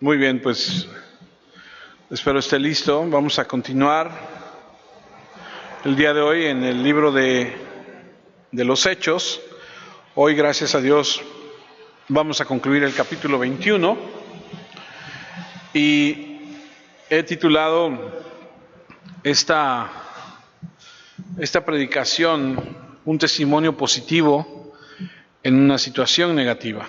Muy bien, pues espero esté listo. Vamos a continuar el día de hoy en el libro de los Hechos. Hoy, gracias a Dios, vamos a concluir el capítulo 21 y he titulado esta predicación un testimonio positivo en una situación negativa.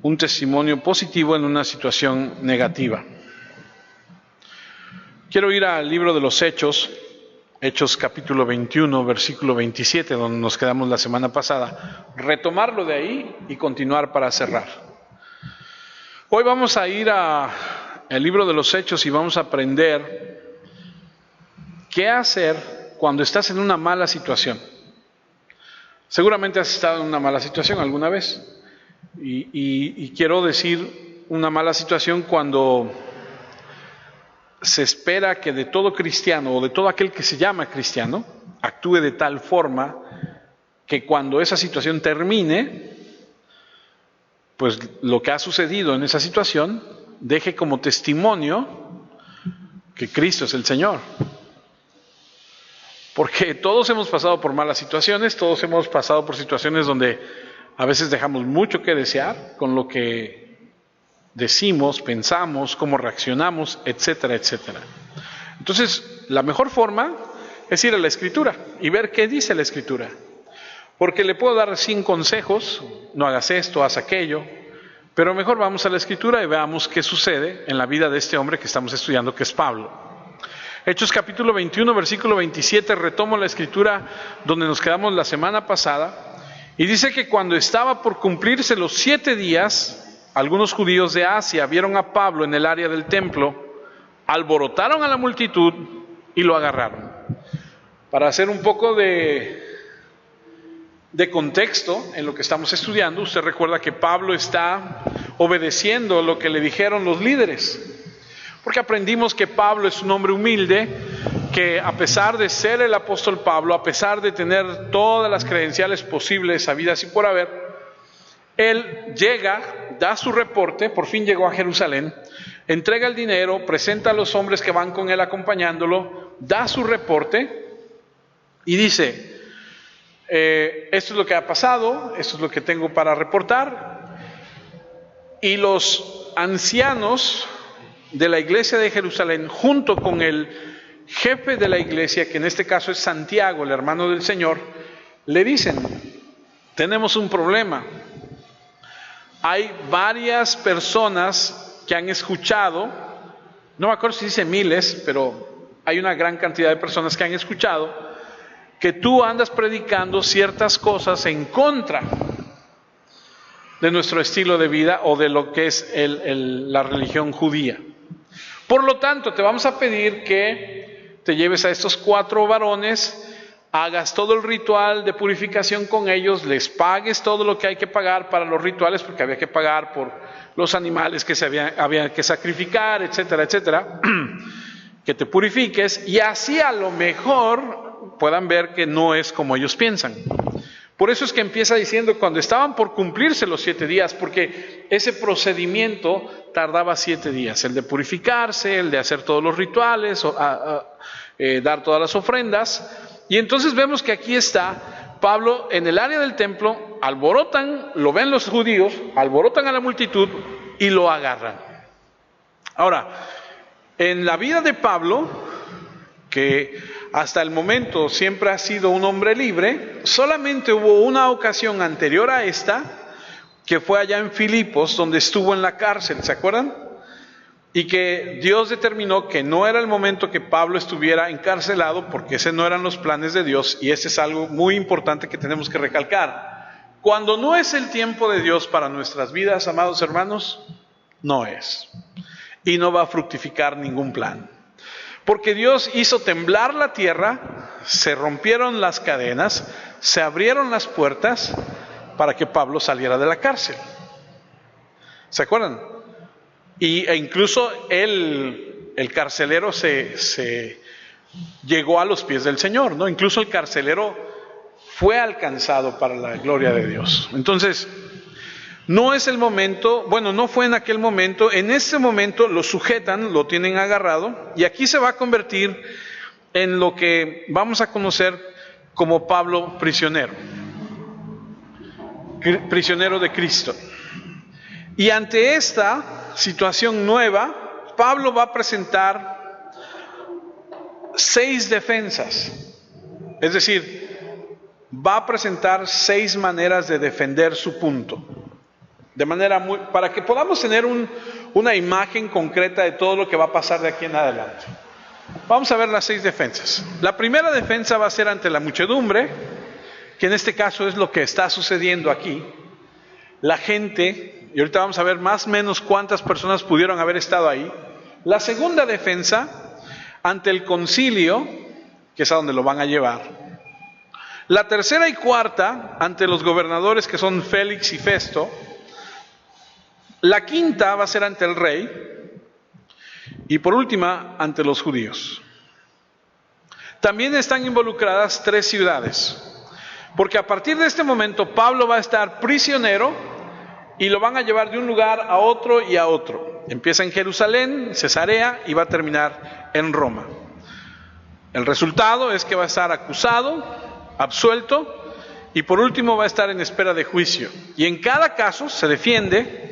Un testimonio positivo en una situación negativa. Quiero ir al libro de los Hechos, Hechos capítulo 21, versículo 27, donde nos quedamos la semana pasada, retomarlo de ahí y continuar para cerrar. Hoy vamos a ir al libro de los Hechos y vamos a aprender qué hacer cuando estás en una mala situación. Seguramente has estado en una mala situación alguna vez. Y quiero decir una mala situación cuando se espera que de todo cristiano o de todo aquel que se llama cristiano actúe de tal forma que cuando esa situación termine, pues lo que ha sucedido en esa situación deje como testimonio que Cristo es el Señor. Porque todos hemos pasado por malas situaciones, todos hemos pasado por situaciones donde a veces dejamos mucho que desear con lo que decimos, pensamos, cómo reaccionamos, etcétera, etcétera. Entonces, la mejor forma es ir a la Escritura y ver qué dice la Escritura. Porque le puedo dar 100 consejos, no hagas esto, haz aquello, pero mejor vamos a la Escritura y veamos qué sucede en la vida de este hombre que estamos estudiando, que es Pablo. Hechos capítulo 21, versículo 27, retomo la Escritura donde nos quedamos la semana pasada. Y dice que cuando estaba por cumplirse los 7 días, algunos judíos de Asia vieron a Pablo en el área del templo, alborotaron a la multitud y lo agarraron. Para hacer un poco de contexto en lo que estamos estudiando, usted recuerda que Pablo está obedeciendo lo que le dijeron los líderes. Porque aprendimos que Pablo es un hombre humilde, que a pesar de ser el apóstol Pablo, a pesar de tener todas las credenciales posibles, habidas y por haber, él llega, da su reporte, por fin llegó a Jerusalén, entrega el dinero, presenta a los hombres que van con él acompañándolo, da su reporte y dice, esto es lo que ha pasado, esto es lo que tengo para reportar. Y los ancianos de la iglesia de Jerusalén, junto con el jefe de la iglesia, que en este caso es Santiago, el hermano del Señor, le dicen, tenemos un problema. Hay varias personas que han escuchado, no me acuerdo si dice miles, pero hay una gran cantidad de personas que han escuchado que tú andas predicando ciertas cosas en contra de nuestro estilo de vida o de lo que es la religión judía. Por lo tanto, te vamos a pedir que te lleves a estos 4 varones, hagas todo el ritual de purificación con ellos, les pagues todo lo que hay que pagar para los rituales, porque había que pagar por los animales que había que sacrificar, etcétera, etcétera, que te purifiques y así a lo mejor puedan ver que no es como ellos piensan. Por eso es que empieza diciendo cuando estaban por cumplirse los 7 días, porque ese procedimiento tardaba 7 días, el de purificarse, el de hacer todos los rituales, dar todas las ofrendas. Y entonces vemos que aquí está Pablo en el área del templo, alborotan, lo ven los judíos, alborotan a la multitud y lo agarran. Ahora, en la vida de Pablo, que hasta el momento siempre ha sido un hombre libre, solamente hubo una ocasión anterior a esta, que fue allá en Filipos, donde estuvo en la cárcel, ¿se acuerdan? Y que Dios determinó que no era el momento que Pablo estuviera encarcelado, porque ese no eran los planes de Dios, y ese es algo muy importante que tenemos que recalcar. Cuando no es el tiempo de Dios para nuestras vidas, amados hermanos, no es. Y no va a fructificar ningún plan. Porque Dios hizo temblar la tierra, se rompieron las cadenas, se abrieron las puertas para que Pablo saliera de la cárcel. ¿Se acuerdan? E incluso el carcelero se llegó a los pies del Señor, ¿no? Incluso el carcelero fue alcanzado para la gloria de Dios. Entonces, No es el momento, bueno, no fue en aquel momento, en este momento lo sujetan, lo tienen agarrado, y aquí se va a convertir en lo que vamos a conocer como Pablo prisionero de Cristo. Y ante esta situación nueva, Pablo va a presentar 6 defensas, es decir, va a presentar 6 maneras de defender su punto. De manera para que podamos tener una imagen concreta de todo lo que va a pasar de aquí en adelante. Vamos a ver las 6 defensas. La primera defensa va a ser ante la muchedumbre, que en este caso es lo que está sucediendo aquí. La gente, y ahorita vamos a ver más o menos cuántas personas pudieron haber estado ahí. La segunda defensa, ante el concilio, que es a donde lo van a llevar. La tercera y cuarta, ante los gobernadores que son Félix y Festo. La quinta va a ser ante el rey, y por última, ante los judíos. También están involucradas 3 ciudades, porque a partir de este momento Pablo va a estar prisionero y lo van a llevar de un lugar a otro y a otro. Empieza en Jerusalén, Cesarea, y va a terminar en Roma. El resultado es que va a estar acusado, absuelto, y por último va a estar en espera de juicio. Y en cada caso se defiende.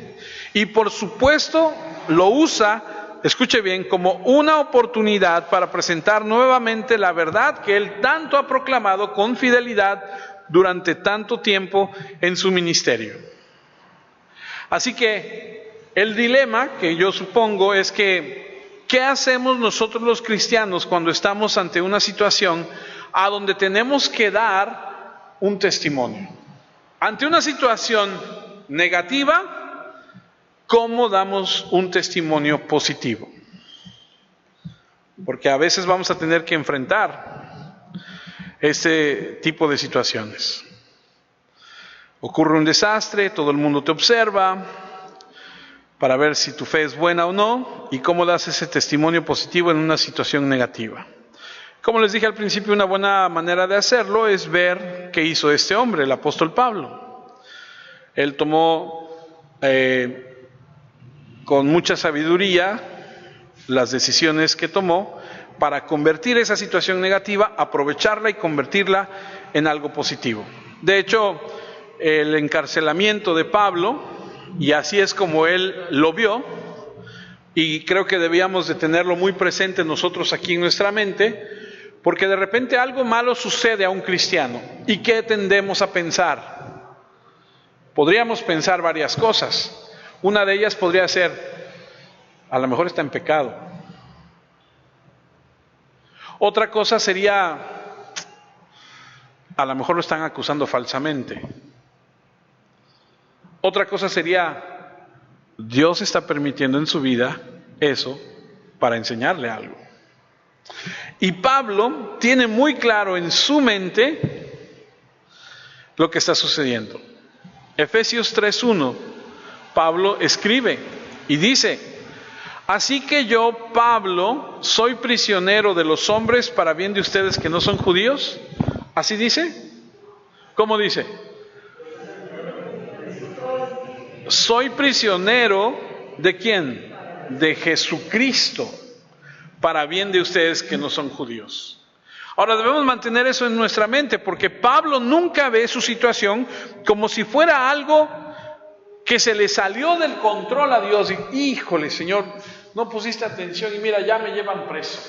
Y por supuesto lo usa, escuche bien, como una oportunidad para presentar nuevamente la verdad que él tanto ha proclamado con fidelidad durante tanto tiempo en su ministerio. Así que el dilema que yo supongo es que, ¿qué hacemos nosotros los cristianos cuando estamos ante una situación a donde tenemos que dar un testimonio? Ante una situación negativa, ¿cómo damos un testimonio positivo? Porque a veces vamos a tener que enfrentar este tipo de situaciones. Ocurre un desastre, todo el mundo te observa para ver si tu fe es buena o no, y cómo das ese testimonio positivo en una situación negativa. Como les dije al principio, una buena manera de hacerlo es ver qué hizo este hombre, el apóstol Pablo. Él tomó con mucha sabiduría las decisiones que tomó para convertir esa situación negativa, aprovecharla y convertirla en algo positivo. De hecho, el encarcelamiento de Pablo, y así es como él lo vio, y creo que debíamos de tenerlo muy presente nosotros aquí en nuestra mente, porque de repente algo malo sucede a un cristiano. ¿Y qué tendemos a pensar? Podríamos pensar varias cosas. Una de ellas podría ser, a lo mejor está en pecado. Otra cosa sería, a lo mejor lo están acusando falsamente. Otra cosa sería, Dios está permitiendo en su vida eso para enseñarle algo. Y Pablo tiene muy claro en su mente lo que está sucediendo. Efesios 3:1. Pablo escribe y dice: así que yo, Pablo, soy prisionero de los hombres para bien de ustedes que no son judíos. ¿Así dice? ¿Cómo dice? Soy prisionero ¿de quién? De Jesucristo, para bien de ustedes que no son judíos. Ahora debemos mantener eso en nuestra mente, porque Pablo nunca ve su situación como si fuera algo que se le salió del control a Dios. Y, híjole, Señor, no pusiste atención y mira, ya me llevan preso.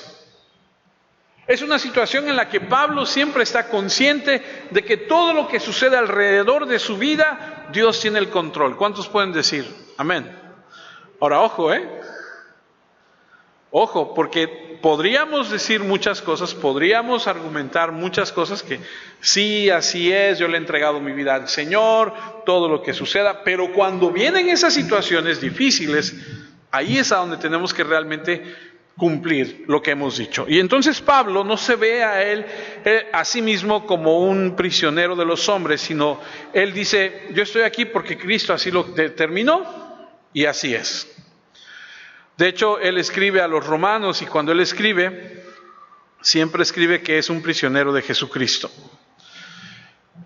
Es una situación en la que Pablo siempre está consciente de que todo lo que sucede alrededor de su vida, Dios tiene el control. ¿Cuántos pueden decir amén? Ahora, ojo, ojo, porque podríamos decir muchas cosas, podríamos argumentar muchas cosas que sí, así es, yo le he entregado mi vida al Señor, todo lo que suceda, pero cuando vienen esas situaciones difíciles, ahí es a donde tenemos que realmente cumplir lo que hemos dicho. Y entonces Pablo no se ve a sí mismo como un prisionero de los hombres, sino él dice, yo estoy aquí porque Cristo así lo determinó y así es. De hecho, él escribe a los romanos y cuando él escribe, siempre escribe que es un prisionero de Jesucristo.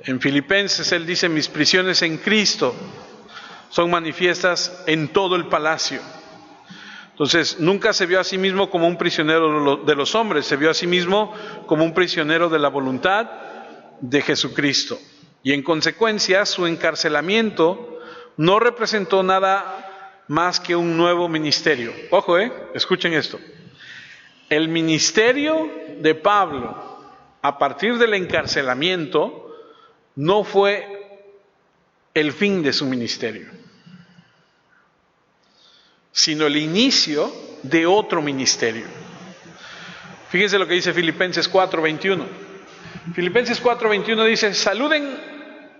En Filipenses él dice, mis prisiones en Cristo son manifiestas en todo el palacio. Entonces, nunca se vio a sí mismo como un prisionero de los hombres, se vio a sí mismo como un prisionero de la voluntad de Jesucristo. Y en consecuencia, su encarcelamiento no representó nada más que un nuevo ministerio. Ojo, escuchen esto. El ministerio de Pablo, a partir del encarcelamiento, no fue el fin de su ministerio, sino el inicio de otro ministerio. Fíjense lo que dice Filipenses 4:21. Filipenses 4:21 dice: saluden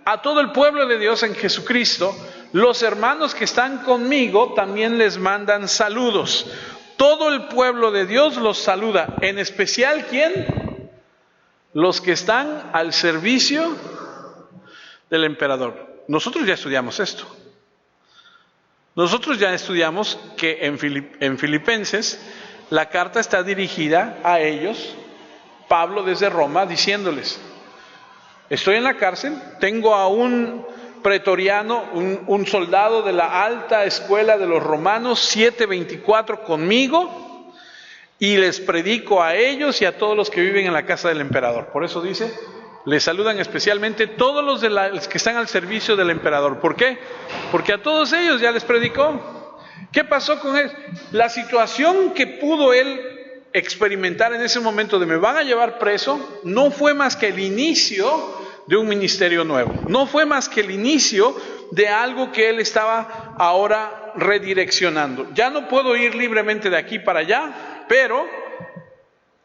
a todo el pueblo de Dios en Jesucristo. Los hermanos que están conmigo también les mandan saludos. Todo el pueblo de Dios los saluda. En especial, ¿quién? Los que están al servicio del emperador. Nosotros ya estudiamos esto. Nosotros ya estudiamos que en Filipenses la carta está dirigida a ellos, Pablo desde Roma, diciéndoles: estoy en la cárcel, tengo a un pretoriano, un soldado de la alta escuela de los romanos, 724 conmigo, y les predico a ellos y a todos los que viven en la casa del emperador. Por eso dice: les saludan especialmente todos los que están al servicio del emperador. ¿Por qué? Porque a todos ellos ya les predicó. ¿Qué pasó con él? La situación que pudo él experimentar en ese momento de me van a llevar preso, no fue más que el inicio de un ministerio nuevo. No fue más que el inicio de algo que él estaba ahora redireccionando. Ya no puedo ir libremente de aquí para allá, pero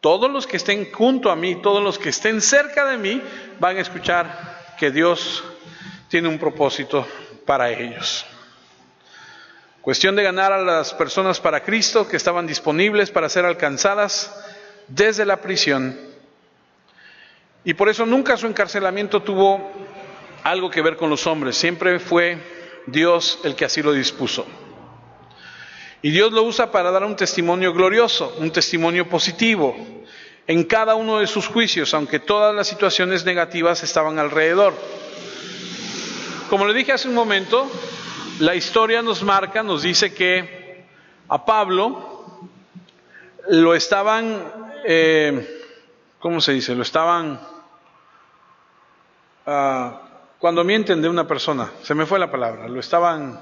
todos los que estén junto a mí, todos los que estén cerca de mí, van a escuchar que Dios tiene un propósito para ellos. Cuestión de ganar a las personas para Cristo que estaban disponibles para ser alcanzadas desde la prisión. Y por eso nunca su encarcelamiento tuvo algo que ver con los hombres. Siempre fue Dios el que así lo dispuso. Y Dios lo usa para dar un testimonio glorioso, un testimonio positivo en cada uno de sus juicios, aunque todas las situaciones negativas estaban alrededor. Como le dije hace un momento, la historia nos marca, nos dice que a Pablo lo estaban, ¿cómo se dice? Lo estaban, cuando mienten de una persona, se me fue la palabra, lo estaban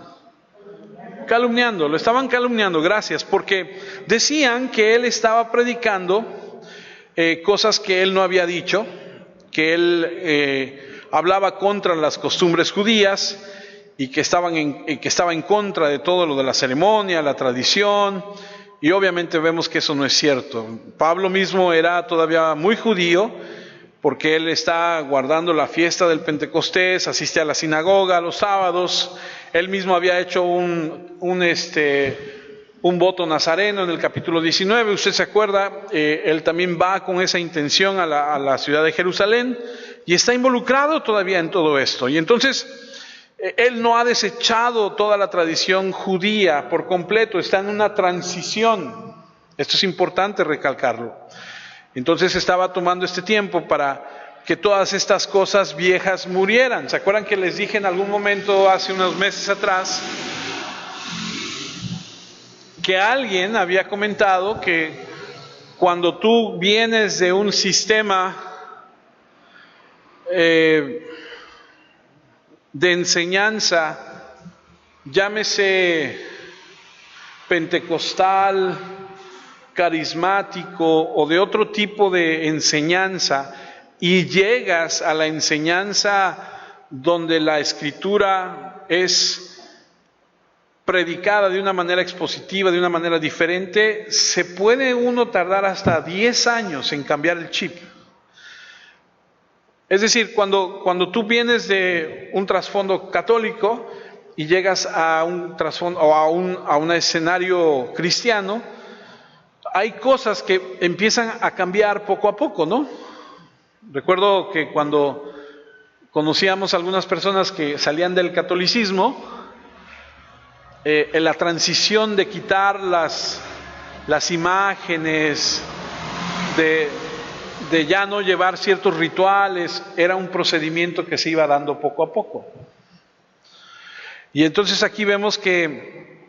calumniando, gracias, porque decían que él estaba predicando cosas que él no había dicho, que él hablaba contra las costumbres judías y que estaba en contra de todo lo de la ceremonia, la tradición, y obviamente vemos que eso no es cierto. Pablo mismo era todavía muy judío, porque él está guardando la fiesta del Pentecostés, asiste a la sinagoga los sábados. Él mismo había hecho un voto nazareno en el capítulo 19, usted se acuerda, él también va con esa intención a la ciudad de Jerusalén y está involucrado todavía en todo esto. Y entonces, él no ha desechado toda la tradición judía por completo, está en una transición. Esto es importante recalcarlo. Entonces estaba tomando este tiempo para que todas estas cosas viejas murieran. ¿Se acuerdan que les dije en algún momento hace unos meses atrás que alguien había comentado que cuando tú vienes de un sistema de enseñanza, llámese pentecostal, carismático o de otro tipo de enseñanza, y llegas a la enseñanza donde la escritura es predicada de una manera expositiva, de una manera diferente, se puede uno tardar hasta 10 años en cambiar el chip. Es decir, cuando tú vienes de un trasfondo católico y llegas a un trasfondo o a un escenario cristiano, hay cosas que empiezan a cambiar poco a poco, ¿no? Recuerdo que cuando conocíamos a algunas personas que salían del catolicismo, en la transición de quitar las imágenes, de ya no llevar ciertos rituales, era un procedimiento que se iba dando poco a poco. Y entonces aquí vemos que,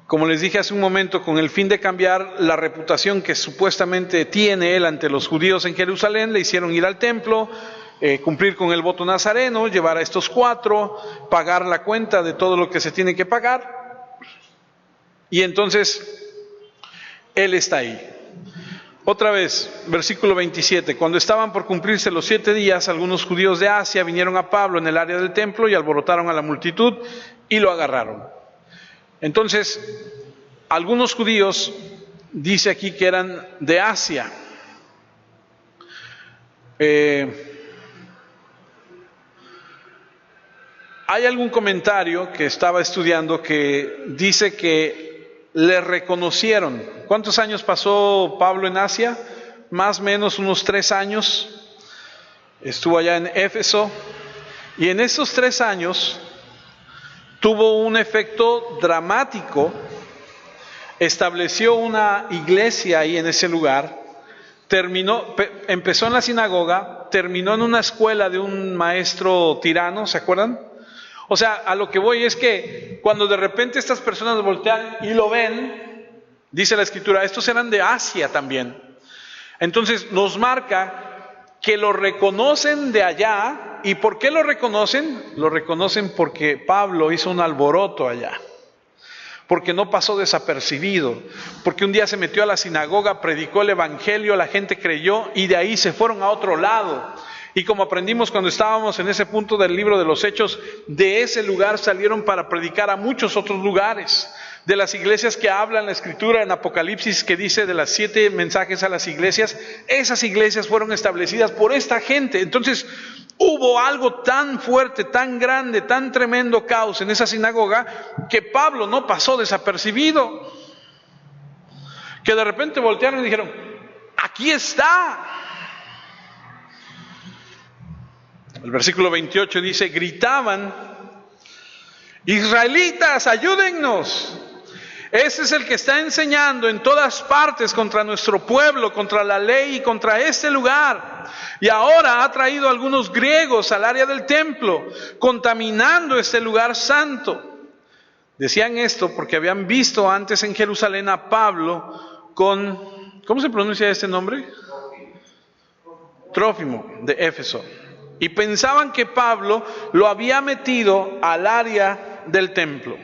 como les dije hace un momento, con el fin de cambiar la reputación que supuestamente tiene él ante los judíos en Jerusalén, le hicieron ir al templo, cumplir con el voto nazareno, llevar a estos 4, pagar la cuenta de todo lo que se tiene que pagar. Y entonces él está ahí. Otra vez, versículo 27, cuando estaban por cumplirse los 7 días, algunos judíos de Asia vinieron a Pablo en el área del templo y alborotaron a la multitud y lo agarraron. Entonces, algunos judíos, dice aquí que eran de Asia. Hay algún comentario que estaba estudiando que dice que le reconocieron. ¿Cuántos años pasó Pablo en Asia? Más o menos unos 3 años. Estuvo allá en Éfeso. Y en esos 3 años tuvo un efecto dramático. Estableció una iglesia ahí en ese lugar. Empezó en la sinagoga, terminó en una escuela de un maestro tirano, ¿se acuerdan? O sea, a lo que voy es que cuando de repente estas personas voltean y lo ven, dice la Escritura, estos eran de Asia también. Entonces nos marca que lo reconocen de allá. ¿Y por qué lo reconocen? Lo reconocen porque Pablo hizo un alboroto allá. Porque no pasó desapercibido. Porque un día se metió a la sinagoga, predicó el evangelio, la gente creyó y de ahí se fueron a otro lado. Y como aprendimos cuando estábamos en ese punto del libro de los Hechos, de ese lugar salieron para predicar a muchos otros lugares. De las iglesias que hablan la Escritura en Apocalipsis, que dice de las 7 mensajes a las iglesias, esas iglesias fueron establecidas por esta gente. Entonces hubo algo tan fuerte, tan grande, tan tremendo caos en esa sinagoga, que Pablo no pasó desapercibido. Que de repente voltearon y dijeron, aquí está. El versículo 28 dice, gritaban, israelitas, ayúdennos. Ese es el que está enseñando en todas partes contra nuestro pueblo, contra la ley y contra este lugar. Y ahora ha traído a algunos griegos al área del templo, contaminando este lugar santo. Decían esto porque habían visto antes en Jerusalén a Pablo con, ¿cómo se pronuncia este nombre? Trófimo, de Éfeso. Y pensaban que Pablo lo había metido al área del templo.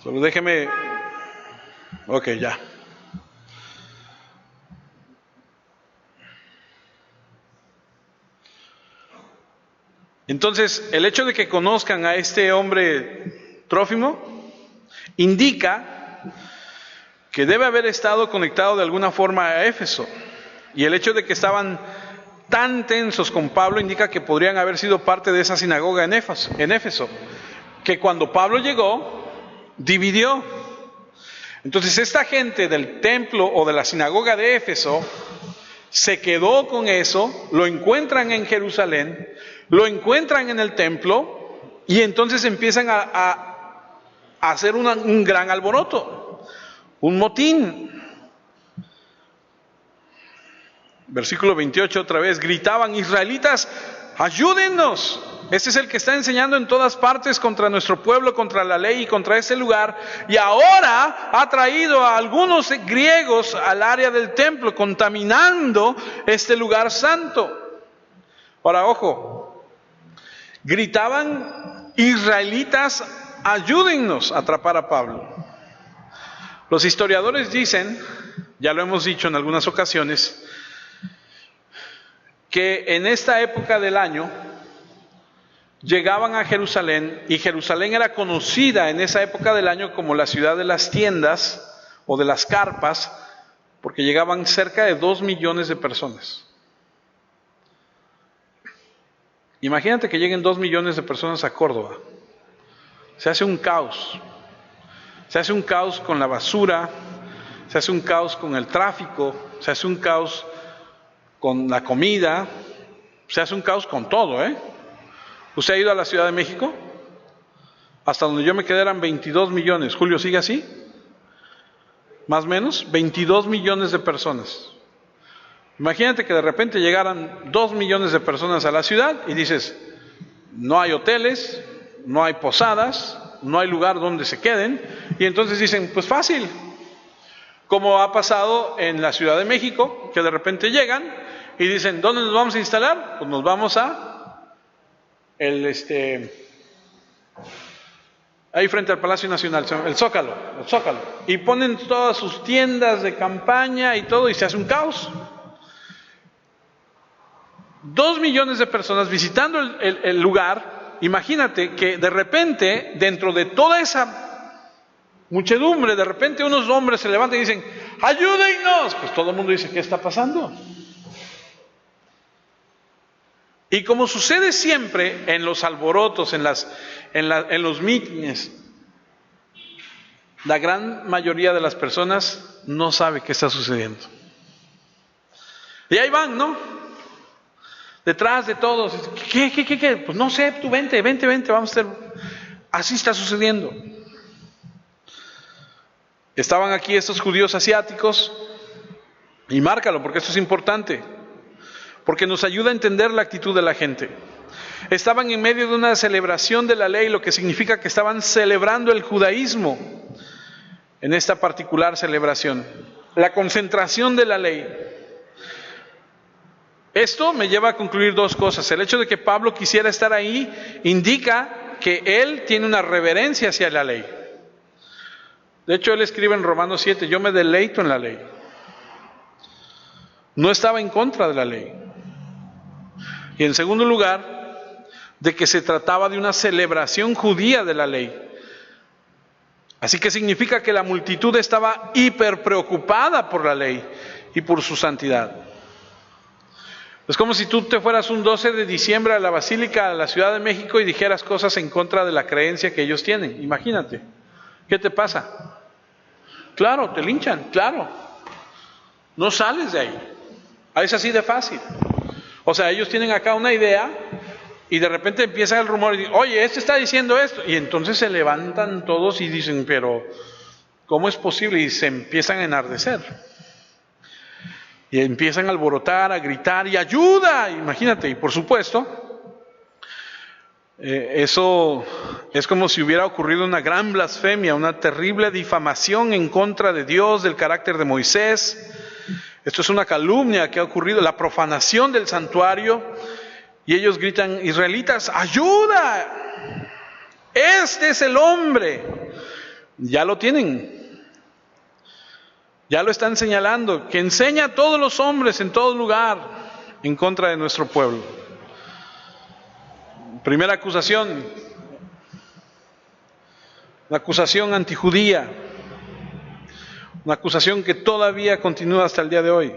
Solo déjeme. Ok, ya. Entonces, el hecho de que conozcan a este hombre Trófimo indica que debe haber estado conectado de alguna forma a Éfeso. Y el hecho de que estaban tan tensos con Pablo indica que podrían haber sido parte de esa sinagoga en Éfeso, que cuando Pablo llegó, dividió. Entonces esta gente del templo o de la sinagoga de Éfeso se quedó con eso, lo encuentran en Jerusalén, lo encuentran en el templo y entonces empiezan a hacer un gran alboroto. Un motín. Versículo 28 otra vez, gritaban, israelitas, ayúdennos. Este es el que está enseñando en todas partes contra nuestro pueblo, contra la ley y contra este lugar. Y ahora ha traído a algunos griegos al área del templo, contaminando este lugar santo. Ahora, ojo, gritaban, israelitas, ayúdennos a atrapar a Pablo. Los historiadores dicen, ya lo hemos dicho en algunas ocasiones, que en esta época del año llegaban a Jerusalén, y Jerusalén era conocida en esa época del año como la ciudad de las tiendas o de las carpas, porque llegaban cerca de 2 millones de personas. Imagínate que lleguen 2 millones de personas a Córdoba. Se hace un caos. Se hace un caos con la basura, se hace un caos con el tráfico, se hace un caos con la comida, se hace un caos con todo, ¿Usted ha ido a la Ciudad de México? Hasta donde yo me quedé eran 22 millones. ¿Julio sigue así? Más o menos, 22 millones de personas. Imagínate que de repente llegaran 2 millones de personas a la ciudad y dices, no hay hoteles, no hay posadas, no hay lugar donde se queden, y entonces dicen, pues fácil, como ha pasado en la Ciudad de México, que de repente llegan y dicen, ¿dónde nos vamos a instalar? Pues nos vamos a ahí frente al Palacio Nacional, el Zócalo, y ponen todas sus tiendas de campaña y todo, y se hace un caos. 2 millones de personas visitando el lugar. Imagínate que de repente, dentro de toda esa muchedumbre, de repente unos hombres se levantan y dicen, ¡ayúdennos! Pues todo el mundo dice, ¿qué está pasando? Y como sucede siempre en los alborotos, en los mítines, la gran mayoría de las personas no sabe qué está sucediendo. Y ahí van, ¿no? Detrás de todos. ¿Qué? Pues no sé, tú vente, vamos a hacer. Así está sucediendo. Estaban aquí estos judíos asiáticos, y márcalo porque esto es importante, porque nos ayuda a entender la actitud de la gente. Estaban en medio de una celebración de la ley, lo que significa que estaban celebrando el judaísmo en esta particular celebración, la concentración de la ley. Esto me lleva a concluir 2 cosas. El hecho de que Pablo quisiera estar ahí indica que él tiene una reverencia hacia la ley. De hecho, él escribe en Romanos 7, yo me deleito en la ley. No estaba en contra de la ley. Y en segundo lugar, de que se trataba de una celebración judía de la ley. Así que significa que la multitud estaba hiper preocupada por la ley y por su santidad. Es como si tú te fueras un 12 de diciembre a la Basílica, a la Ciudad de México, y dijeras cosas en contra de la creencia que ellos tienen. Imagínate, ¿qué te pasa? Claro, te linchan, claro. No sales de ahí. Es así de fácil. O sea, ellos tienen acá una idea y de repente empieza el rumor y dicen, oye, este está diciendo esto. Y entonces se levantan todos y dicen, pero ¿cómo es posible? Y se empiezan a enardecer. Y empiezan a alborotar, a gritar y ayuda, imagínate. Y por supuesto, eso es como si hubiera ocurrido una gran blasfemia, una terrible difamación en contra de Dios, del carácter de Moisés. Esto es una calumnia que ha ocurrido, la profanación del santuario. Y ellos gritan, israelitas, ayuda, este es el hombre. Ya lo tienen. Ya lo están señalando, que enseña a todos los hombres en todo lugar en contra de nuestro pueblo. Primera acusación, una acusación antijudía, una acusación que todavía continúa hasta el día de hoy.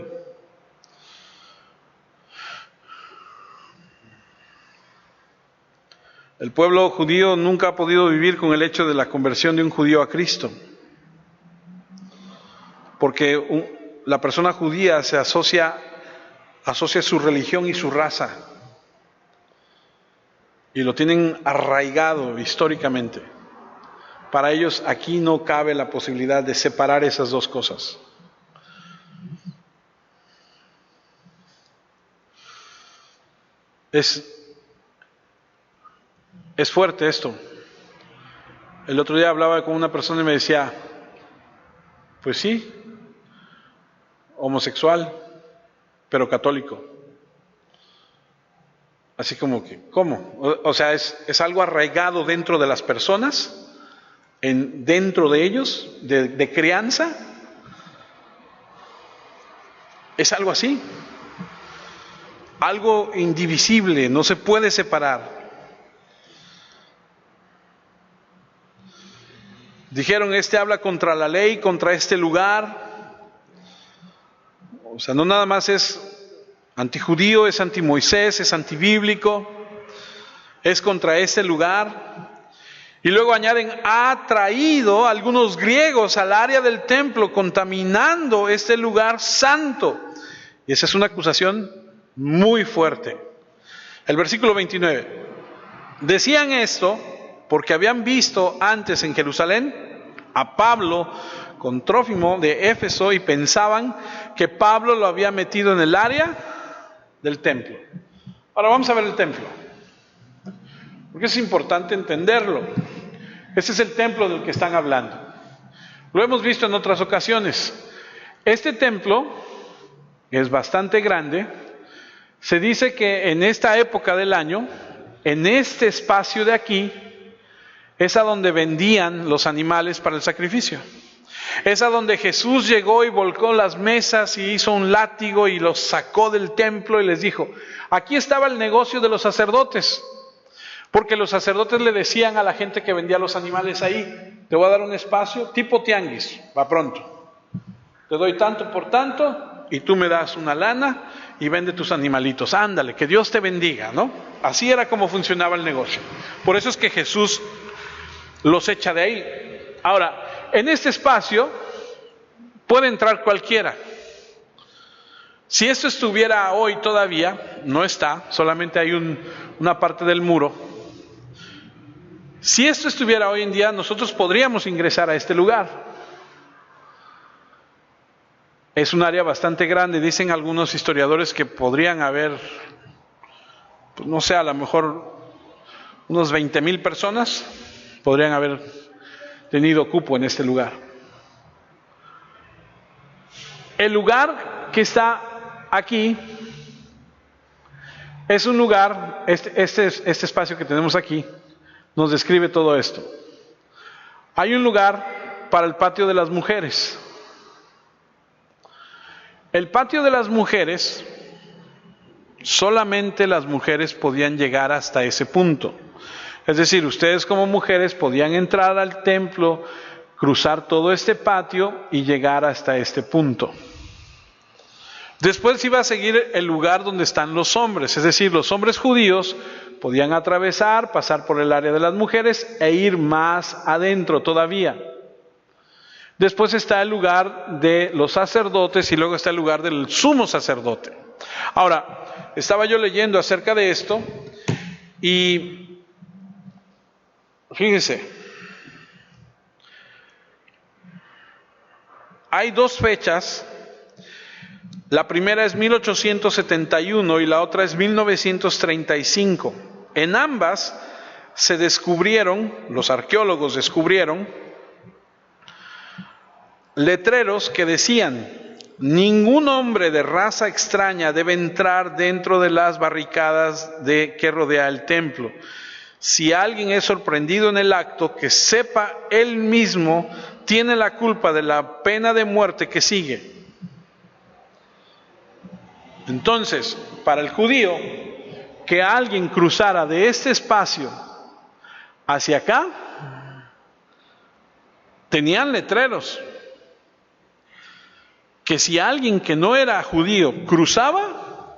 El pueblo judío nunca ha podido vivir con el hecho de la conversión de un judío a Cristo. Porque la persona judía se asocia su religión y su raza. Y lo tienen arraigado históricamente. Para ellos aquí no cabe la posibilidad de separar esas 2 cosas. Es fuerte esto. El otro día hablaba con una persona y me decía, pues sí, homosexual, pero católico. Así como que, ¿cómo? O sea, es algo arraigado dentro de las personas, dentro de ellos, de crianza. Es algo así. Algo indivisible, no se puede separar. Dijeron, este habla contra la ley, contra este lugar. O sea, no nada más es antijudío, es antimoisés, es antibíblico, es contra este lugar. Y luego añaden, ha traído a algunos griegos al área del templo, contaminando este lugar santo. Y esa es una acusación muy fuerte. El versículo 29. Decían esto porque habían visto antes en Jerusalén a Pablo con Trófimo de Éfeso y pensaban que Pablo lo había metido en el área del templo. Ahora vamos a ver el templo, porque es importante entenderlo. Este es el templo del que están hablando. Lo hemos visto en otras ocasiones. Este templo es bastante grande. Se dice que en esta época del año, en este espacio de aquí, es a donde vendían los animales para el sacrificio. Es a donde Jesús llegó y volcó las mesas y hizo un látigo y los sacó del templo y les dijo, aquí estaba el negocio de los sacerdotes. Porque los sacerdotes le decían a la gente que vendía los animales ahí, te voy a dar un espacio tipo tianguis, va pronto. Te doy tanto por tanto y tú me das una lana y vende tus animalitos. Ándale, que Dios te bendiga, ¿no? Así era como funcionaba el negocio. Por eso es que Jesús los echa de ahí. Ahora, en este espacio puede entrar cualquiera. Si esto estuviera hoy todavía, no está, solamente hay una parte del muro. Si esto estuviera hoy en día, nosotros podríamos ingresar a este lugar. Es un área bastante grande, dicen algunos historiadores que podrían haber, pues no sé, a lo mejor unos 20,000 personas podrían haber tenido cupo en este lugar. El lugar que está aquí es un lugar, este espacio que tenemos aquí nos describe todo esto. Hay un lugar para el patio de las mujeres. El patio de las mujeres, solamente las mujeres podían llegar hasta ese punto. Es decir, ustedes como mujeres podían entrar al templo, cruzar todo este patio y llegar hasta este punto. Después iba a seguir el lugar donde están los hombres, es decir, los hombres judíos podían atravesar, pasar por el área de las mujeres e ir más adentro todavía. Después está el lugar de los sacerdotes y luego está el lugar del sumo sacerdote. Ahora, estaba yo leyendo acerca de esto y fíjense, hay dos fechas. La primera es 1871 y la otra es 1935. En ambas se descubrieron, los arqueólogos descubrieron, letreros que decían, ningún hombre de raza extraña debe entrar dentro de las barricadas que rodea el templo. Si alguien es sorprendido en el acto, que sepa él mismo tiene la culpa de la pena de muerte que sigue. Entonces, para el judío, que alguien cruzara de este espacio hacia acá, tenían letreros, que si alguien que no era judío cruzaba,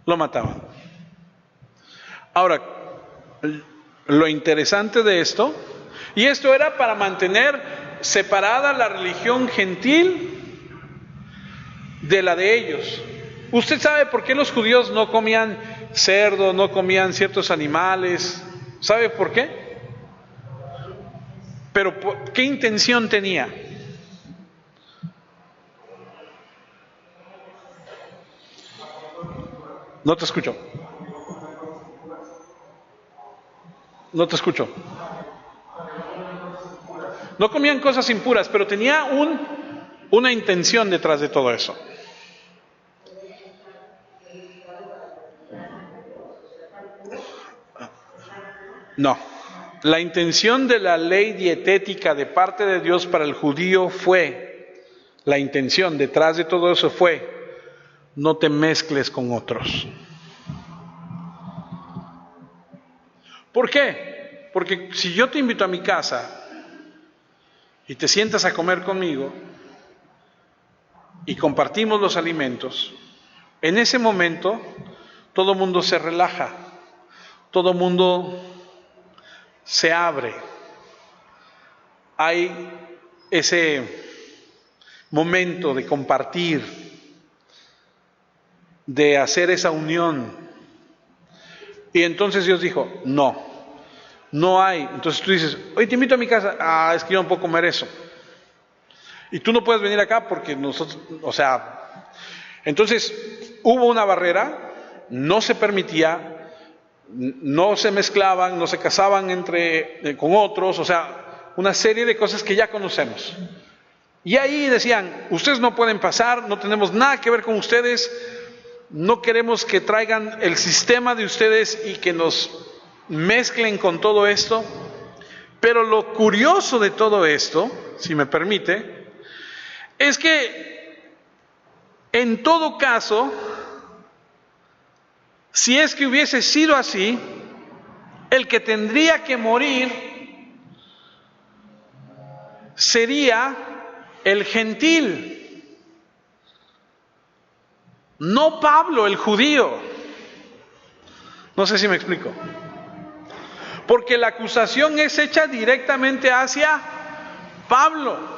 lo mataban. Ahora, lo interesante de esto, y esto era para mantener separada la religión gentil de la de ellos. ¿Usted sabe por qué los judíos no comían cerdo, no comían ciertos animales? ¿Sabe por qué? Pero ¿qué intención tenía? No te escucho. No te escucho. No comían cosas impuras, pero tenía una intención detrás de todo eso. No. La intención de la ley dietética de parte de Dios para el judío fue, la intención detrás de todo eso fue, no te mezcles con otros. ¿Por qué? Porque si yo te invito a mi casa y te sientas a comer conmigo y compartimos los alimentos, en ese momento todo mundo se relaja, todo mundo se abre. Hay ese momento de compartir, de hacer esa unión. Y entonces Dios dijo, no hay. Entonces tú dices, oye, te invito a mi casa. Es que yo no puedo comer eso. Y tú no puedes venir acá porque nosotros, entonces hubo una barrera, no se permitía, no se mezclaban, no se casaban con otros, una serie de cosas que ya conocemos. Y ahí decían, ustedes no pueden pasar, no tenemos nada que ver con ustedes, no queremos que traigan el sistema de ustedes y que nos mezclen con todo esto. Pero lo curioso de todo esto, si me permite, es que en todo caso, si es que hubiese sido así, el que tendría que morir sería el gentil, no Pablo, el judío. No sé si me explico. Porque la acusación es hecha directamente hacia Pablo.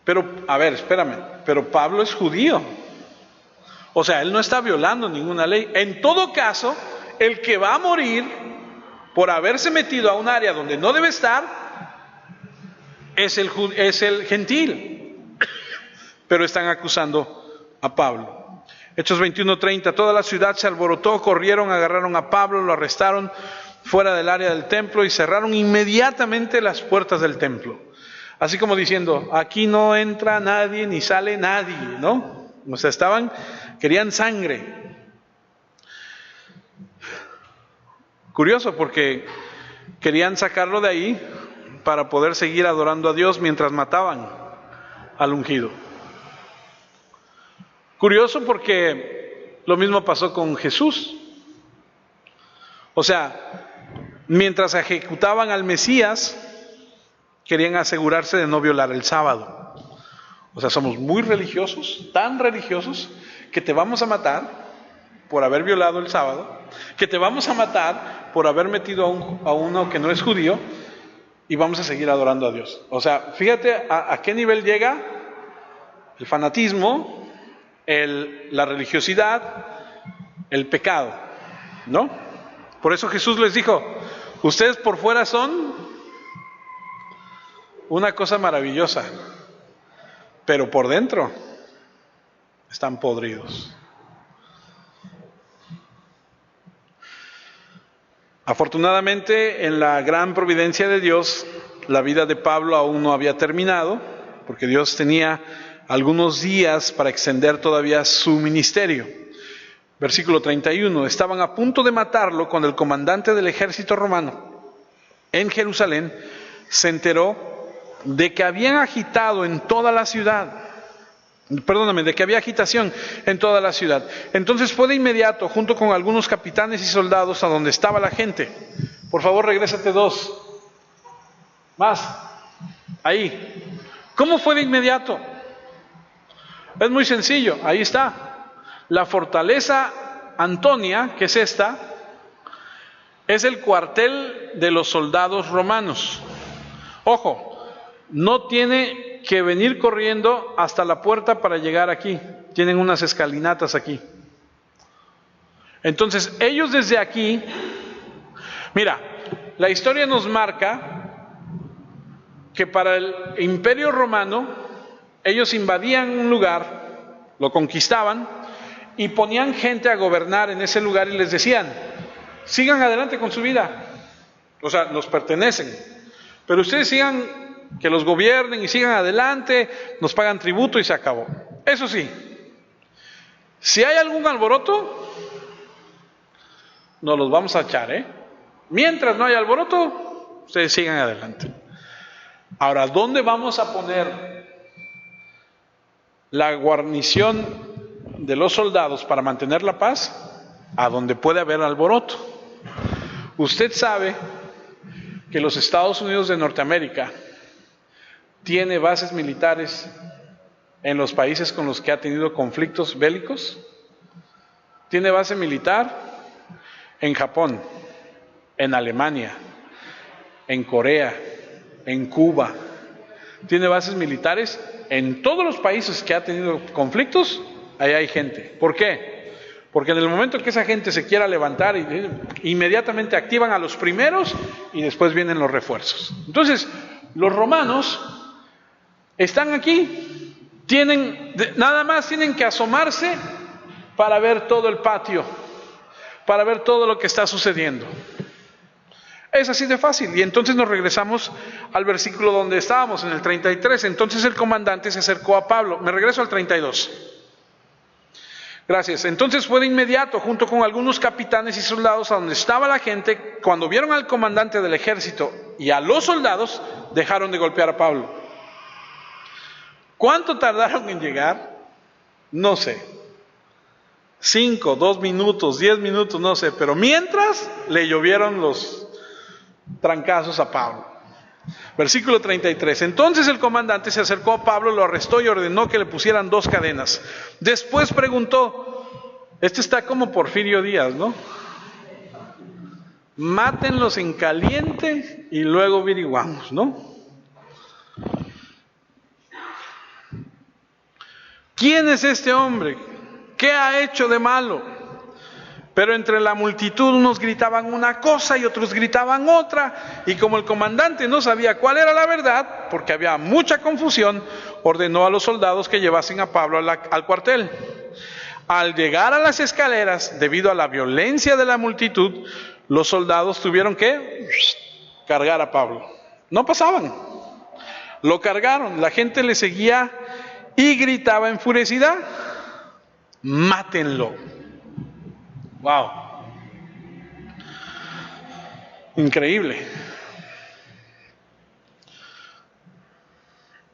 Pero, a ver, espérame, pero Pablo es judío. O sea, él no está violando ninguna ley. En todo caso, el que va a morir por haberse metido a un área donde no debe estar es el gentil. Pero están acusando a Pablo. Hechos 21:30, toda la ciudad se alborotó, corrieron, agarraron a Pablo, lo arrestaron fuera del área del templo y cerraron inmediatamente las puertas del templo. Así como diciendo, aquí no entra nadie ni sale nadie, ¿no? O sea, querían sangre. Curioso, porque querían sacarlo de ahí para poder seguir adorando a Dios mientras mataban al ungido. Curioso porque lo mismo pasó con Jesús. O sea, mientras ejecutaban al Mesías, querían asegurarse de no violar el sábado. O sea, somos muy religiosos, tan religiosos, que te vamos a matar por haber violado el sábado, que te vamos a matar por haber metido a uno que no es judío, y vamos a seguir adorando a Dios. O sea, fíjate a qué nivel llega el fanatismo, la religiosidad, el pecado, ¿no? Por eso Jesús les dijo, ustedes por fuera son una cosa maravillosa, pero por dentro están podridos. Afortunadamente, en la gran providencia de Dios, la vida de Pablo aún no había terminado, porque Dios tenía algunos días para extender todavía su ministerio. Versículo 31, estaban a punto de matarlo cuando el comandante del ejército romano en Jerusalén se enteró de que habían agitado en toda la ciudad. De que había agitación en toda la ciudad. Entonces fue de inmediato, junto con algunos capitanes y soldados, a donde estaba la gente. Por favor, regrésate 2. Más. Ahí. ¿Cómo fue de inmediato? Es muy sencillo, ahí está. La fortaleza Antonia, que es esta, es el cuartel de los soldados romanos. Ojo, no tiene que venir corriendo hasta la puerta para llegar aquí. Tienen unas escalinatas aquí. Entonces, ellos desde aquí, mira, la historia nos marca que para el Imperio Romano, ellos invadían un lugar, lo conquistaban y ponían gente a gobernar en ese lugar y les decían, sigan adelante con su vida. O sea, nos pertenecen, pero ustedes sigan, que los gobiernen y sigan adelante, nos pagan tributo y se acabó. Eso sí, si hay algún alboroto, nos los vamos a echar, Mientras no haya alboroto, ustedes sigan adelante. Ahora, ¿dónde vamos a poner la guarnición de los soldados para mantener la paz? A donde puede haber alboroto. Usted sabe que los Estados Unidos de Norteamérica tiene bases militares en los países con los que ha tenido conflictos bélicos. Tiene base militar en Japón, en Alemania, en Corea, en Cuba. Tiene bases militares en todos los países que ha tenido conflictos. Ahí hay gente. ¿Por qué? Porque en el momento que esa gente se quiera levantar, inmediatamente activan a los primeros y después vienen los refuerzos. Entonces, los romanos Están aquí, nada más tienen que asomarse para ver todo el patio, para ver todo lo que está sucediendo. Es así de fácil. Y entonces nos regresamos al versículo donde estábamos, en el 33. Entonces el comandante se acercó a Pablo. Me regreso al 32. Gracias. Entonces fue de inmediato, junto con algunos capitanes y soldados, a donde estaba la gente. Cuando vieron al comandante del ejército y a los soldados, dejaron de golpear a Pablo. ¿Cuánto tardaron en llegar? No sé. 5, 2 minutos, 10 minutos, no sé. Pero mientras le llovieron los trancazos a Pablo. Versículo 33. Entonces el comandante se acercó a Pablo, lo arrestó y ordenó que le pusieran 2 cadenas. Después preguntó, este está como Porfirio Díaz, ¿no? Mátenlos en caliente y luego averiguamos, ¿no? ¿Quién es este hombre? ¿Qué ha hecho de malo? Pero entre la multitud unos gritaban una cosa y otros gritaban otra, y como el comandante no sabía cuál era la verdad, porque había mucha confusión, ordenó a los soldados que llevasen a Pablo al cuartel. Al llegar a las escaleras, debido a la violencia de la multitud, los soldados tuvieron que cargar a Pablo. No pasaban. Lo cargaron, la gente le seguía y gritaba enfurecida, mátenlo. Wow. Increíble.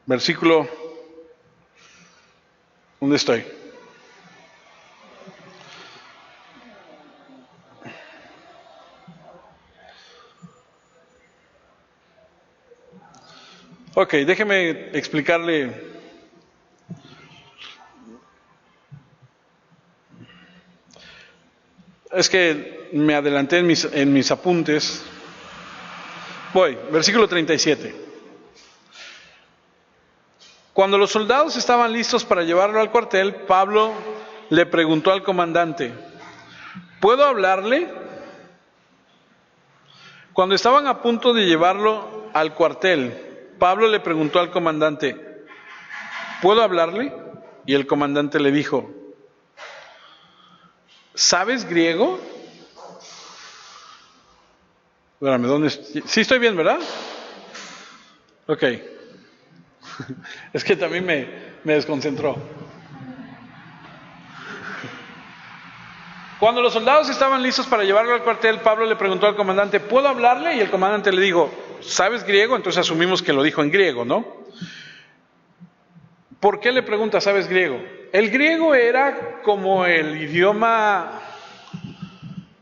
Versículo, ¿dónde estoy? Ok, déjeme explicarle. Es que me adelanté en mis apuntes. Voy, versículo 37. Cuando los soldados estaban listos para llevarlo al cuartel, Pablo le preguntó al comandante, ¿puedo hablarle? Cuando estaban a punto de llevarlo al cuartel, Pablo le preguntó al comandante, ¿puedo hablarle? Y el comandante le dijo, ¿sabes griego? Espérame, ¿dónde? Sí estoy bien, ¿verdad? Ok. Es que también me desconcentró. Cuando los soldados estaban listos para llevarlo al cuartel, Pablo le preguntó al comandante, ¿puedo hablarle? Y el comandante le dijo, ¿sabes griego? Entonces asumimos que lo dijo en griego, ¿no? ¿Por qué le pregunta, ¿sabes griego? El griego era como el idioma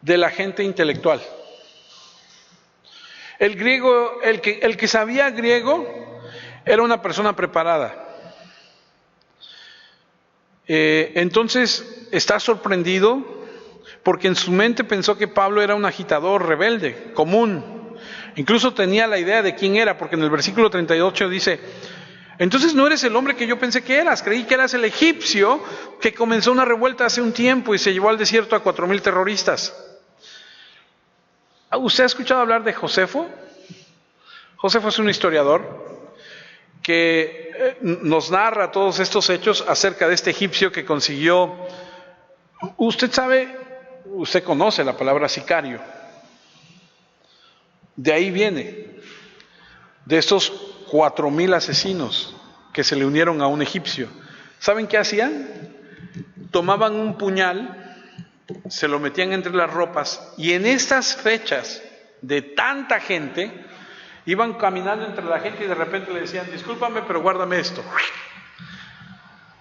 de la gente intelectual. El griego, el que sabía griego era una persona preparada. Entonces está sorprendido porque en su mente pensó que Pablo era un agitador rebelde, común. Incluso tenía la idea de quién era, porque en el versículo 38 dice, entonces no eres el hombre que yo pensé que eras, creí que eras el egipcio que comenzó una revuelta hace un tiempo y se llevó al desierto a 4,000 terroristas. ¿Usted ha escuchado hablar de Josefo? Josefo es un historiador que nos narra todos estos hechos acerca de este egipcio que consiguió, usted sabe, usted conoce la palabra sicario, de ahí viene, de estos 4,000 asesinos que se le unieron a un egipcio. ¿Saben qué hacían? Tomaban un puñal, se lo metían entre las ropas y en estas fechas de tanta gente, iban caminando entre la gente y de repente le decían, discúlpame, pero guárdame esto.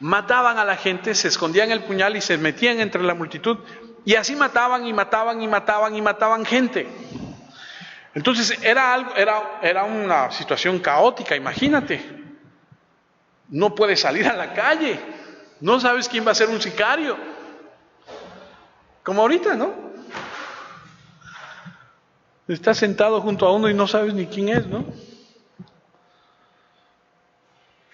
Mataban a la gente, se escondían el puñal y se metían entre la multitud y así mataban y mataban y mataban y mataban gente. Entonces era una situación caótica, imagínate. No puedes salir a la calle, no sabes quién va a ser un sicario. Como ahorita, ¿no? Estás sentado junto a uno y no sabes ni quién es, ¿no?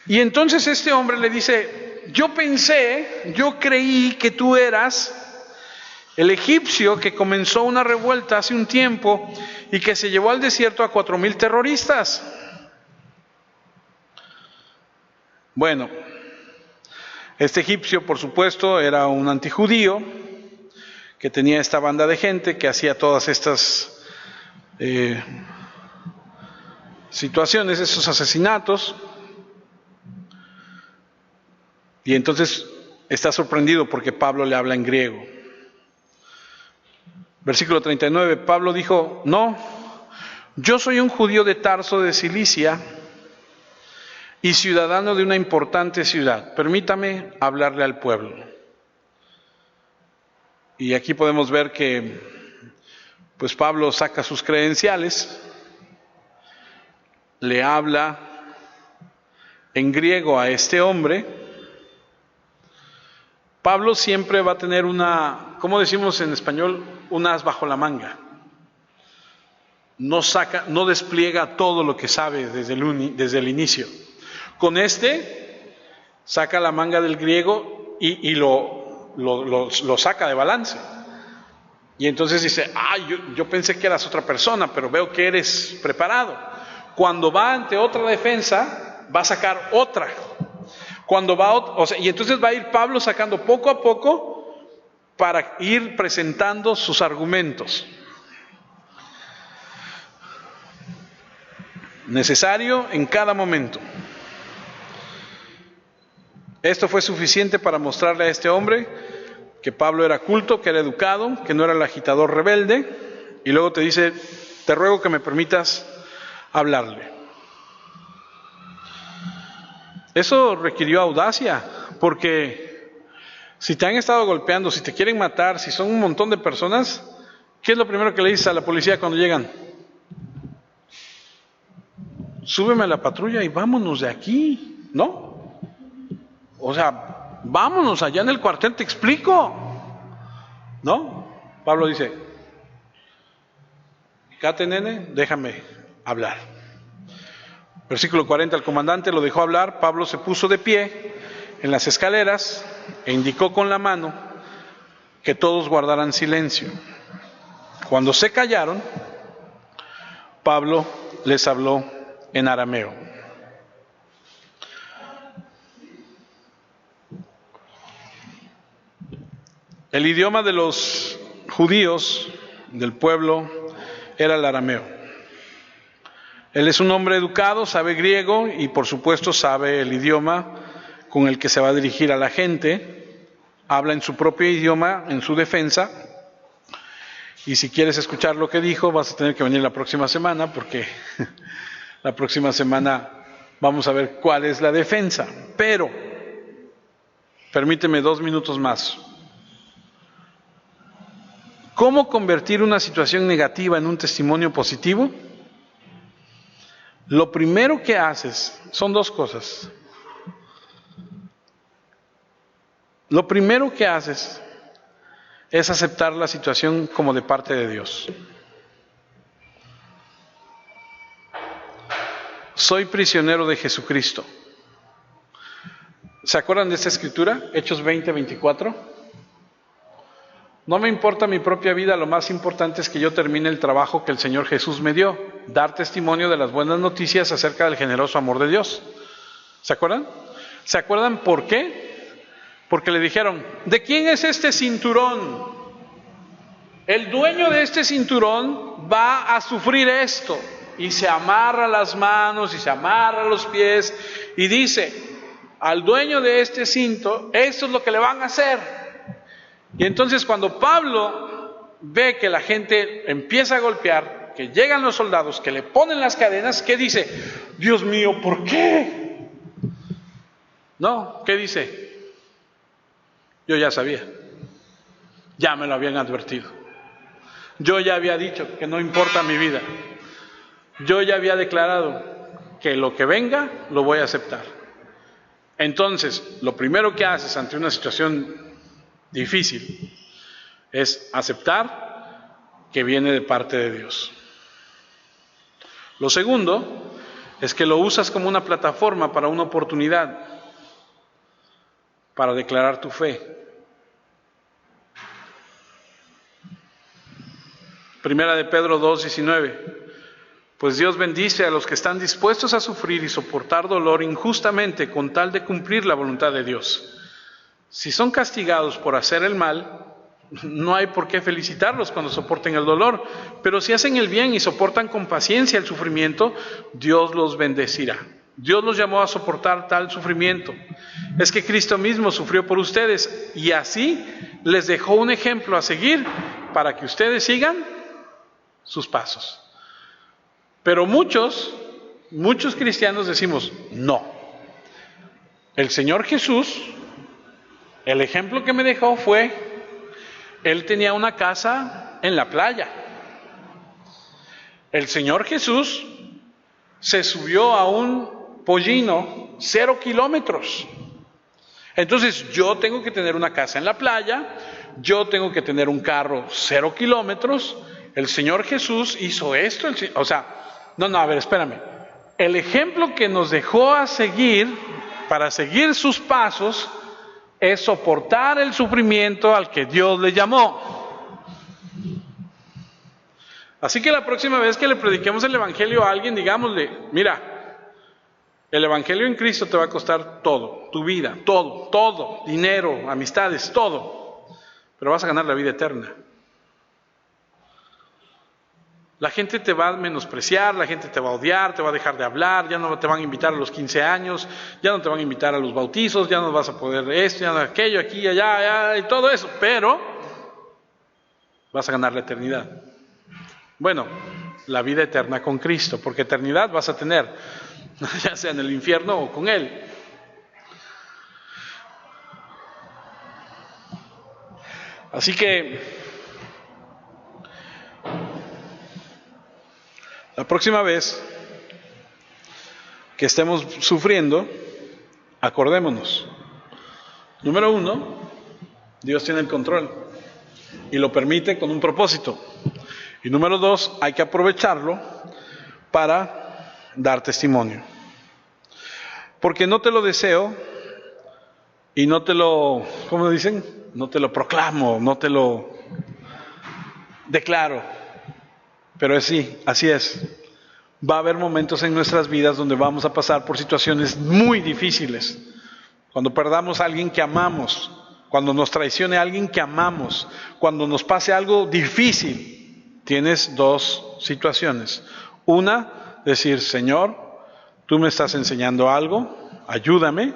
Y entonces este hombre le dice, yo creí que tú eras el egipcio que comenzó una revuelta hace un tiempo y que se llevó al desierto a 4,000 terroristas. Bueno, este egipcio, por supuesto, era un antijudío que tenía esta banda de gente que hacía todas estas situaciones, esos asesinatos. Y entonces está sorprendido porque Pablo le habla en griego. Versículo 39, Pablo dijo: no, yo soy un judío de Tarso de Cilicia y ciudadano de una importante ciudad. Permítame hablarle al pueblo. Y aquí podemos ver que pues Pablo saca sus credenciales, le habla en griego a este hombre. Pablo siempre va a tener ¿cómo decimos en español? Un as bajo la manga. No despliega todo lo que sabe desde el inicio. Con saca la manga del griego y lo saca de balance. Y entonces dice: yo pensé que eras otra persona, pero veo que eres preparado. Cuando va ante otra defensa, va a sacar otra. Y entonces va a ir Pablo sacando poco a poco para ir presentando sus argumentos. Necesario en cada momento. Esto fue suficiente para mostrarle a este hombre que Pablo era culto, que era educado, que no era el agitador rebelde. Y luego te dice: te ruego que me permitas hablarle. Eso requirió audacia, porque si te han estado golpeando, si te quieren matar, si son un montón de personas, ¿qué es lo primero que le dices a la policía cuando llegan? Súbeme a la patrulla y vámonos de aquí, ¿no? O sea, vámonos allá en el cuartel, te explico, ¿no? Pablo dice: Cate, nene, déjame hablar. Versículo 40, el comandante lo dejó hablar. Pablo se puso de pie en las escaleras e indicó con la mano que todos guardaran silencio. Cuando se callaron, Pablo les habló en arameo. El idioma de los judíos del pueblo era el arameo. Él es un hombre educado, sabe griego y por supuesto sabe el idioma con el que se va a dirigir a la gente. Habla en su propio idioma, en su defensa. Y si quieres escuchar lo que dijo, vas a tener que venir la próxima semana, porque la próxima semana vamos a ver cuál es la defensa. Pero, permíteme 2 minutos más. ¿Cómo convertir una situación negativa en un testimonio positivo? Lo primero que haces son 2 cosas. Lo primero que haces es aceptar la situación como de parte de Dios. Soy prisionero de Jesucristo. ¿Se acuerdan de esta escritura? Hechos 20:24. No me importa mi propia vida, lo más importante es que yo termine el trabajo que el Señor Jesús me dio, dar testimonio de las buenas noticias acerca del generoso amor de Dios. ¿Se acuerdan? ¿Se acuerdan por qué? Porque le dijeron: ¿de quién es este cinturón? El dueño de este cinturón va a sufrir esto. Y se amarra las manos y se amarra los pies y dice: al dueño de este cinto, esto es lo que le van a hacer. Y entonces cuando Pablo ve que la gente empieza a golpear, que llegan los soldados, que le ponen las cadenas, ¿qué dice? Dios mío, ¿por qué? No, ¿qué dice? Yo ya sabía, ya me lo habían advertido. Yo ya había dicho que no importa mi vida. Yo ya había declarado que lo que venga lo voy a aceptar. Entonces, lo primero que haces ante una situación difícil es aceptar que viene de parte de Dios. Lo segundo es que lo usas como una plataforma para una oportunidad, para declarar tu fe. Primera de Pedro 2:19. Pues Dios bendice a los que están dispuestos a sufrir y soportar dolor injustamente con tal de cumplir la voluntad de Dios. Si son castigados por hacer el mal, no hay por qué felicitarlos cuando soporten el dolor, pero si hacen el bien y soportan con paciencia el sufrimiento, Dios los bendecirá. Dios los llamó a soportar tal sufrimiento. Es que Cristo mismo sufrió por ustedes y así les dejó un ejemplo a seguir para que ustedes sigan sus pasos. Pero muchos cristianos decimos, no. El Señor Jesús, el ejemplo que me dejó fue, Él tenía una casa en la playa. El Señor Jesús se subió a un pollino 0 kilómetros. Entonces yo tengo que tener una casa en la playa, yo tengo que tener un carro 0 kilómetros. El Señor Jesús hizo esto, a ver, espérame. El ejemplo que nos dejó a seguir, para seguir sus pasos, es soportar el sufrimiento al que Dios le llamó. Así que la próxima vez que le prediquemos el Evangelio a alguien, digámosle, mira, el Evangelio en Cristo te va a costar todo, tu vida, todo, dinero, amistades, todo, pero vas a ganar la vida eterna. La gente te va a menospreciar, la gente te va a odiar, te va a dejar de hablar, ya no te van a invitar a los 15 años, ya no te van a invitar a los bautizos, ya no vas a poder esto, ya no aquello, aquí, allá, y todo eso, pero vas a ganar la eternidad. Bueno, la vida eterna con Cristo, porque eternidad vas a tener, ya sea en el infierno o con Él. Así que la próxima vez que estemos sufriendo, acordémonos. Número 1, Dios tiene el control y lo permite con un propósito. Y número 2, hay que aprovecharlo para dar testimonio. Porque no te lo deseo y no te lo, ¿cómo dicen? No te lo proclamo, no te lo declaro. Pero así es. Va a haber momentos en nuestras vidas donde vamos a pasar por situaciones muy difíciles. Cuando perdamos a alguien que amamos, cuando nos traicione a alguien que amamos, cuando nos pase algo difícil, tienes 2 situaciones. Una, decir, Señor, tú me estás enseñando algo, ayúdame.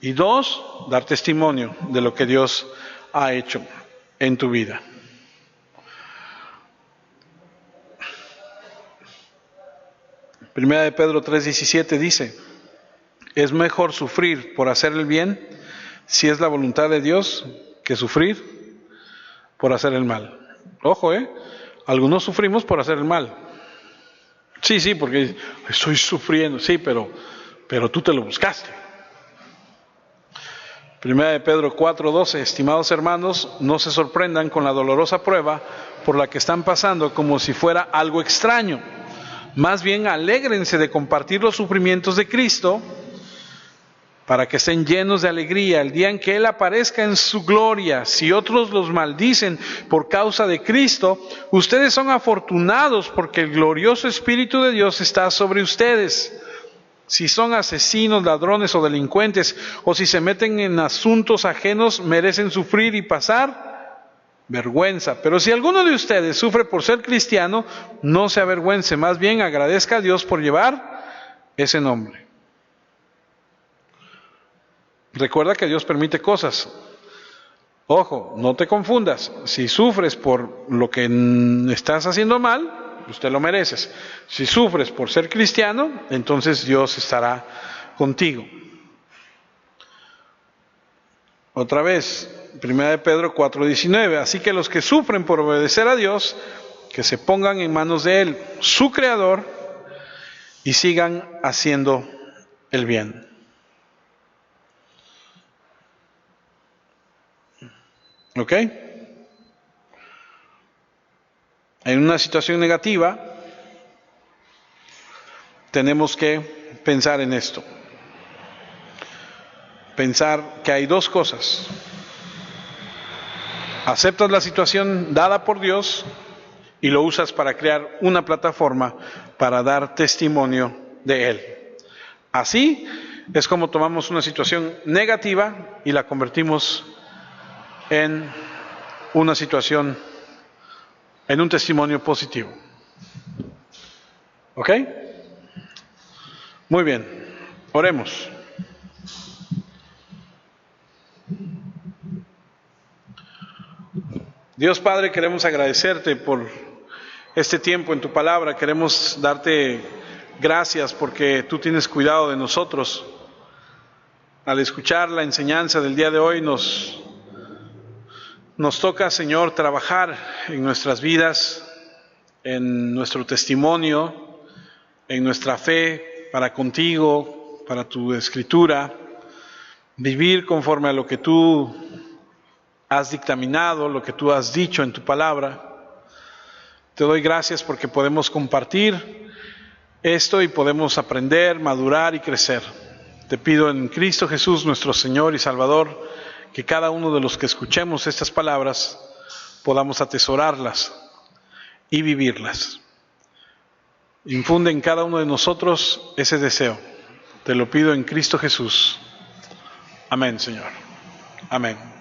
Y 2, dar testimonio de lo que Dios ha hecho en tu vida. Primera de Pedro 3:17 dice, es mejor sufrir por hacer el bien, si es la voluntad de Dios, que sufrir por hacer el mal. Ojo, algunos sufrimos por hacer el mal. Sí, porque estoy sufriendo, sí, pero tú te lo buscaste. Primera de Pedro 4:12, estimados hermanos, no se sorprendan con la dolorosa prueba por la que están pasando como si fuera algo extraño. Más bien alégrense de compartir los sufrimientos de Cristo para que estén llenos de alegría el día en que Él aparezca en su gloria. Si otros los maldicen por causa de Cristo, ustedes son afortunados porque el glorioso Espíritu de Dios está sobre ustedes. Si son asesinos, ladrones o delincuentes, o si se meten en asuntos ajenos, merecen sufrir y pasar vergüenza. Pero si alguno de ustedes sufre por ser cristiano, no se avergüence, más bien agradezca a Dios por llevar ese nombre. Recuerda que Dios permite cosas. Ojo, no te confundas. Si sufres por lo que estás haciendo mal, pues te lo mereces. Si sufres por ser cristiano, entonces Dios estará contigo. Otra vez, Primera de Pedro 4:19, así que los que sufren por obedecer a Dios, que se pongan en manos de Él, su Creador, y sigan haciendo el bien. ¿Ok? En una situación negativa, tenemos que pensar en esto. Pensar que hay 2 cosas. Aceptas la situación dada por Dios y lo usas para crear una plataforma para dar testimonio de Él. Así es como tomamos una situación negativa y la convertimos en una situación, en un testimonio positivo. ¿Ok? Muy bien, oremos. Dios Padre, queremos agradecerte por este tiempo en tu palabra. Queremos darte gracias porque tú tienes cuidado de nosotros. Al escuchar la enseñanza del día de hoy nos toca, Señor, trabajar en nuestras vidas, en nuestro testimonio, en nuestra fe para contigo, para tu escritura, vivir conforme a lo que tú has dictaminado, lo que tú has dicho en tu palabra. Te doy gracias porque podemos compartir esto y podemos aprender, madurar y crecer. Te pido en Cristo Jesús, nuestro Señor y Salvador, que cada uno de los que escuchemos estas palabras podamos atesorarlas y vivirlas. Infunde en cada uno de nosotros ese deseo. Te lo pido en Cristo Jesús. Amén, Señor. Amén.